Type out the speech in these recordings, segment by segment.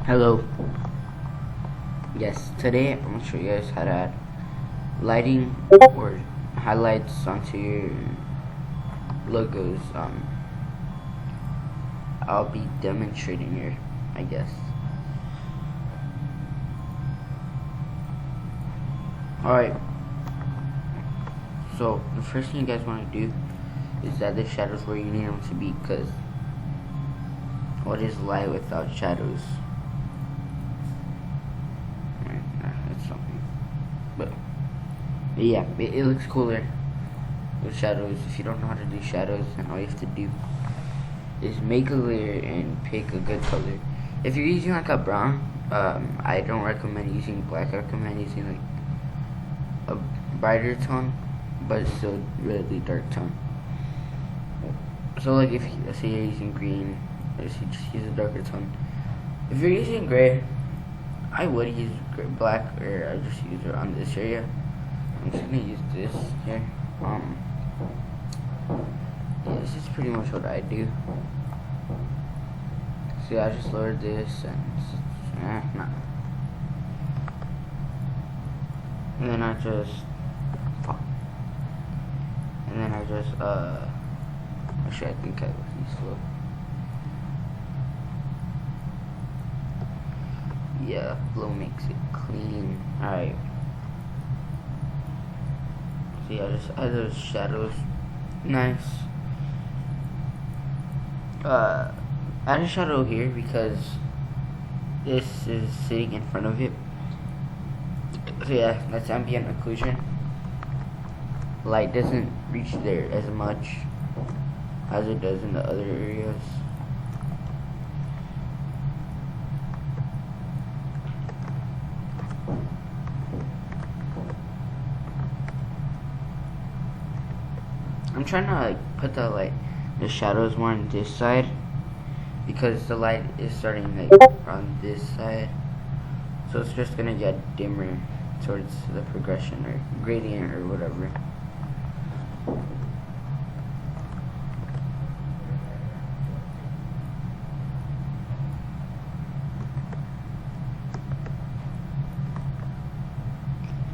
Hello. Yes, today I'm gonna show you guys how to add lighting or highlights onto your logos. I'll be demonstrating here, I guess. Alright. So the first thing you guys want to do is add the shadows where you need them to be, because what is light without shadows? That's something. But yeah, it looks cooler with shadows. If you don't know how to do shadows, then all you have to do is make a layer and pick a good color. If you're using like a brown, I don't recommend using black. I recommend using like a brighter tone, but still really dark tone. So like if let's say you're using green, let's say just use a darker tone. If you're using gray, I would use black, or I just use it on this area. I'm just gonna use this here. Yeah, this is pretty much what I do. See, I just lowered this and nah. And then I just actually I think I was too slow. Yeah, flow makes it clean. Alright. See, I just add those shadows. Nice. Add a shadow here because this is sitting in front of it. So yeah, that's ambient occlusion. Light doesn't reach there as much as it does in the other areas. I'm trying to like put the shadows more on this side because the light is starting like on this side, so it's just gonna get dimmer towards the progression or gradient or whatever.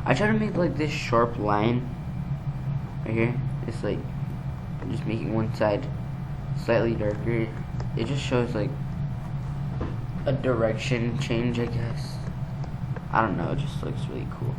I try to make like this sharp line right here. It's like just making one side slightly darker. It just shows like a direction change, I guess. I don't know, it just looks really cool.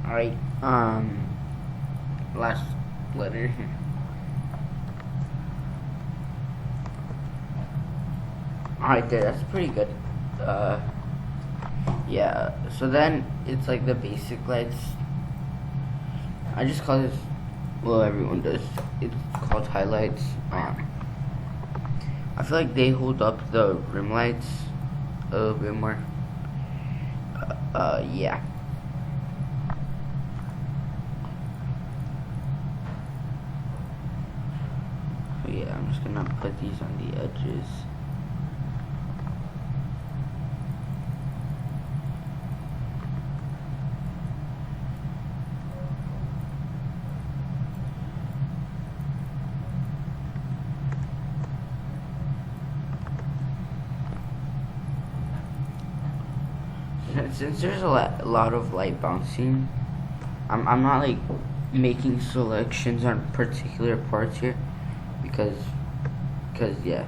Alright, last letter. Alright there, that's pretty good. Yeah, so then it's like the basic lights. I just call this, well, everyone does, it's called highlights. I feel like they hold up the rim lights a little bit more. Yeah. So yeah, I'm just gonna put these on the edges. since there's a lot of light bouncing, I'm not like making selections on particular parts here because yeah.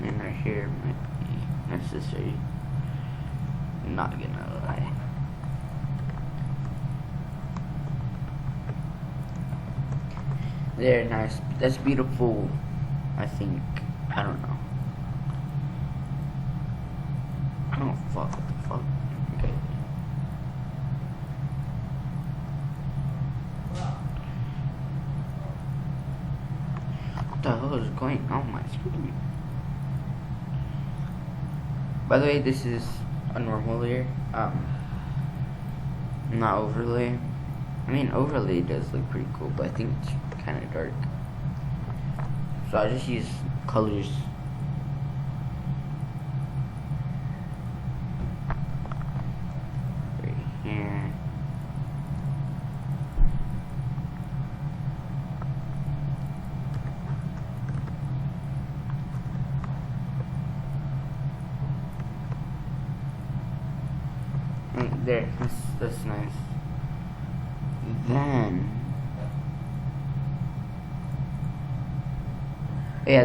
And right here might be necessary. Not gonna lie. There, nice. That's beautiful. I think. I don't know. Oh fuck! What the fuck? Okay. What the hell is going on my screen? By the way, this is a normal layer. Not overlay. I mean, overlay does look pretty cool, but I think it's kind of dark. So I just use colors. Right here. Right there. That's nice.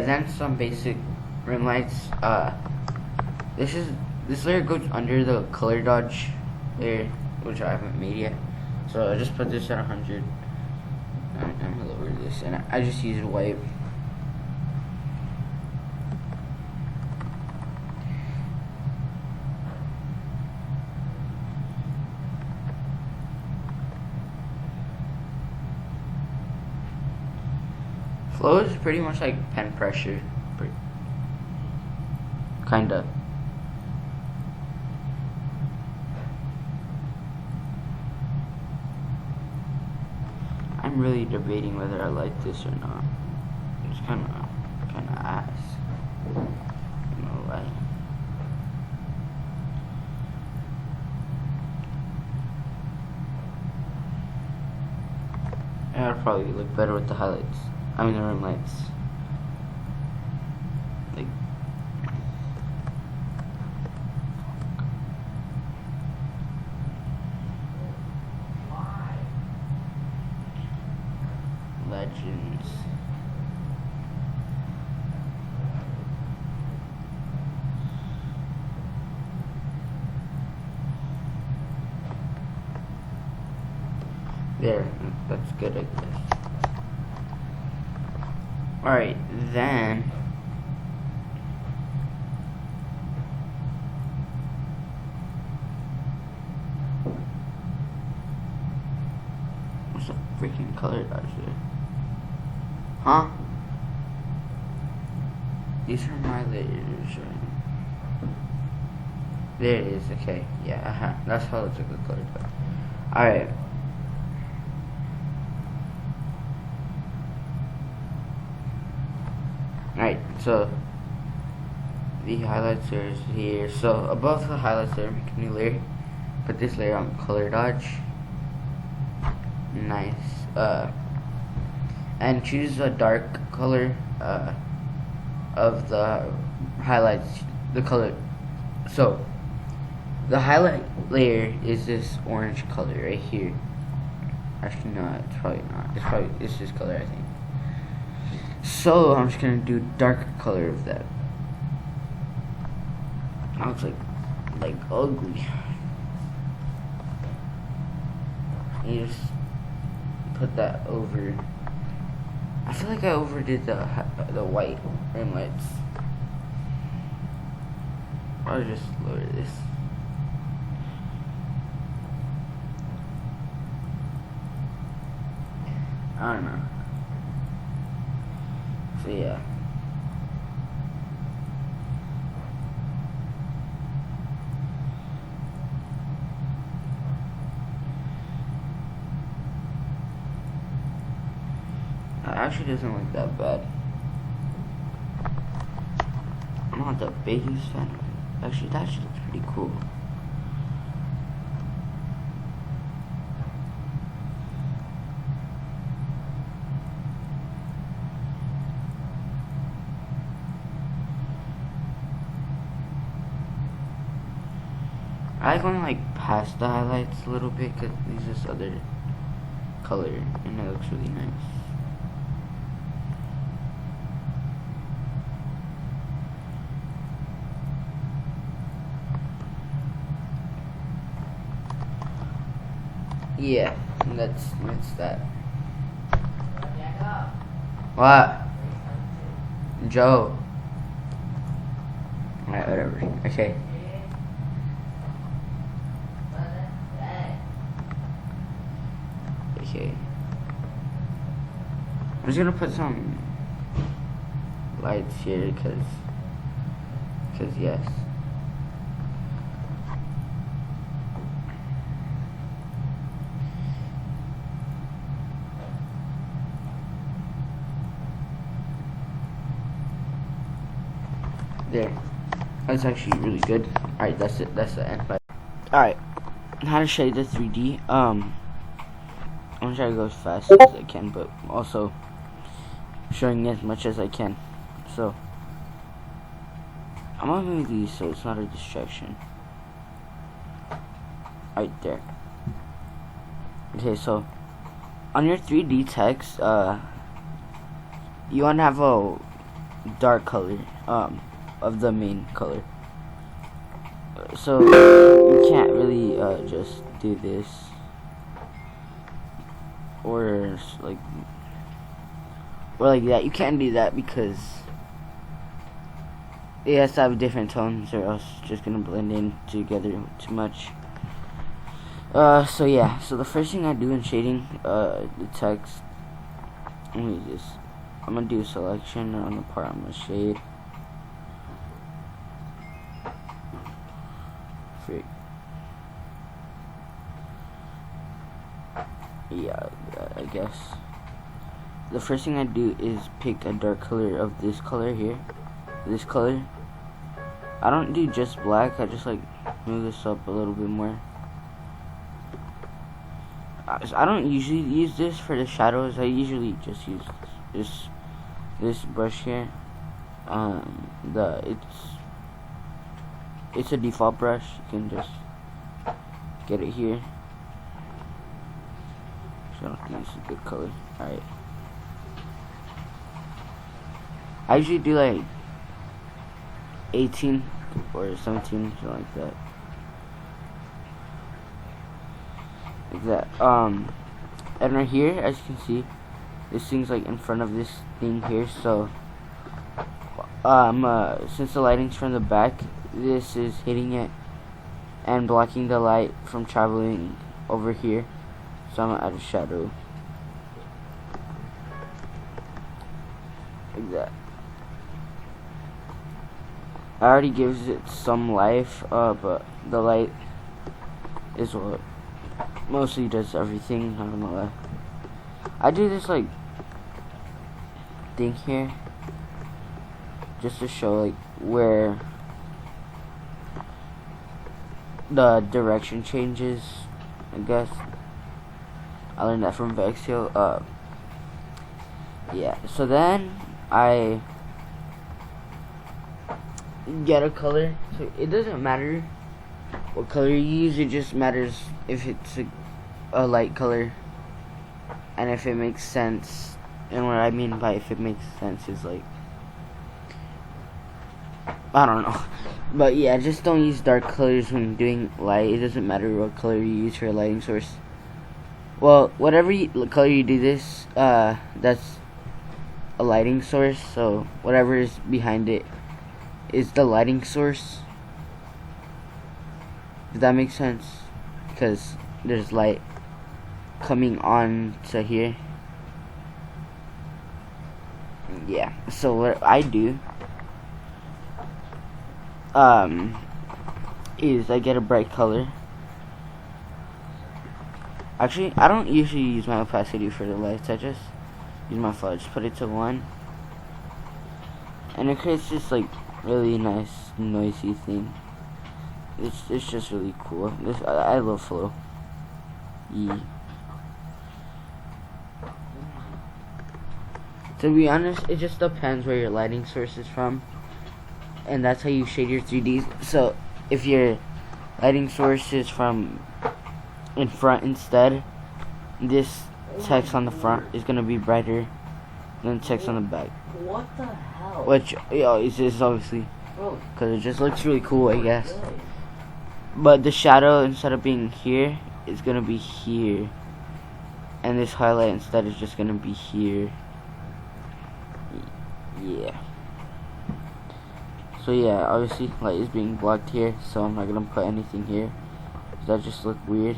Then some basic rim lights. This layer goes under the color dodge layer, which I haven't made yet. So I just put this at 100. I'm gonna lower this, and I just use white. Flow is pretty much like pen pressure. Kinda. I'm really debating whether I like this or not. It's kinda ass. No lie. Yeah, it'll probably look better with the highlights. I mean the rim lights. Like legends. There, that's good, I guess. Alright, then what's the freaking color dodge there? Huh? These are my layers, right? There it is, okay. Yeah, that's how it looks like the color dodge. Alright. Alright, so the highlights are here. So above the highlights there, make a new layer. Put this layer on color dodge. Nice. And choose a dark color of the highlights. The color. So the highlight layer is this orange color right here. Actually, no, it's probably not. It's this color, I think. So I'm just gonna do dark color of that. That looks like ugly. You just put that over. I feel like I overdid the white rim lights. I'll just lower this. I don't know. So yeah. That actually doesn't look that bad. I'm not the biggest fan of it. Actually, that actually looks pretty cool. I like going like past the highlights a little bit because there's this other color and it looks really nice. Yeah, that's that. What? Joe. Alright, whatever. Okay. Okay. I'm just gonna put some lights here because yes. There. That's actually really good. Alright, that's it. That's the end. Alright. How to shade the 3D. I'm gonna try to go as fast as I can, but also showing as much as I can. So I'm gonna move these so it's not a distraction. Right there. Okay, so on your 3D text, you wanna have a dark color of the main color. So you can't really just do this or like that. You can't do that because it has to have different tones or else it's just gonna blend in together too much. So yeah, so the first thing I do in shading the text, I'm gonna do a selection on the part I'm gonna shade. Yeah, I guess the first thing I do is pick a dark color of this color here, this color. I don't do just black, I just like move this up a little bit more. I don't usually use this for the shadows. I usually just use this brush here. It's a default brush. You can just get it here. So I don't think it's a good color. Alright. I usually do like 18 or 17, something like that. Like that. And right here, as you can see, this thing's like in front of this thing here. So, since the lighting's from the back, this is hitting it and blocking the light from traveling over here. So I'm gonna add a shadow like that. I already gives it some life, but the light is what mostly does everything. I don't know why. I do this like thing here just to show like where the direction changes, I guess. I learned that from Vexio. Yeah, so then I get a color. So it doesn't matter what color you use, it just matters if it's a light color and if it makes sense. And what I mean by if it makes sense is like, I don't know. But yeah, just don't use dark colors when doing light. It doesn't matter what color you use for a lighting source. Well, whatever color you do this, that's a lighting source. So whatever is behind it is the lighting source. Does that make sense? Because there's light coming on to here. Yeah, so what I do is I get a bright color. Actually, I don't usually use my opacity for the lights. I just use my fudge, put it to 1, and it creates this like really nice noisy thing. It's just really cool. I love flow. Yeah. To be honest, it just depends where your lighting source is from, and that's how you shade your 3Ds. So if your lighting source is from in front instead. This text on the front is gonna be brighter than text on the back. What the hell? Which is obviously because it just looks really cool, I guess. But the shadow, instead of being here, is gonna be here, and this highlight instead is just gonna be here. Yeah. So yeah, obviously light is being blocked here, so I'm not gonna put anything here. That just look weird.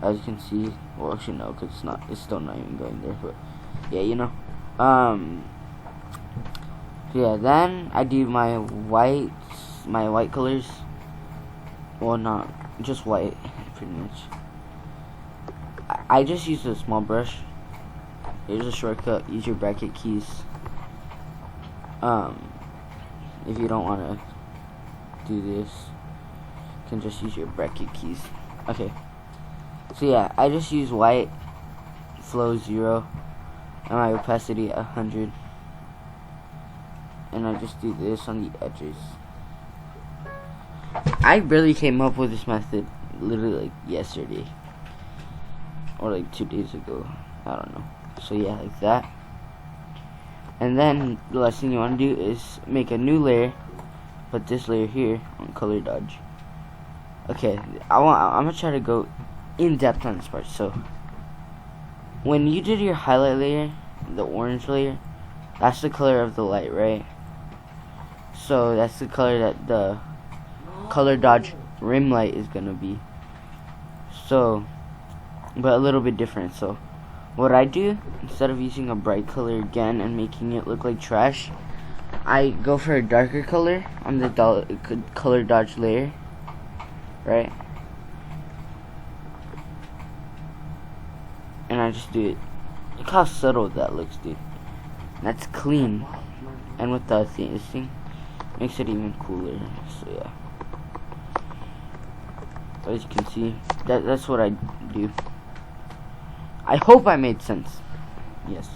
As you can see, well actually no, cause it's still not even going there. But yeah, you know. So yeah, then I do my white colors. Well, not just white, pretty much. I just use a small brush. Here's a shortcut. Use your bracket keys. If you don't want to do this, you can just use your bracket keys. Okay. So yeah, I just use white, flow 0, and my opacity 100. And I just do this on the edges. I really came up with this method literally like yesterday. Or like 2 days ago. I don't know. So yeah, like that. And then the last thing you want to do is make a new layer. Put this layer here on color dodge. Okay, I'm gonna try to go in depth on this part. So when you did your highlight layer, the orange layer, that's the color of the light, right? So that's the color that the color dodge rim light is gonna be. So, but a little bit different. So what I do, instead of using a bright color again and making it look like trash, I go for a darker color on the color dodge layer, right? And I just do it. Look how subtle that looks, dude. That's clean. And with the this thing, makes it even cooler. So yeah. As you can see, that's what I do. I hope I made sense. Yes.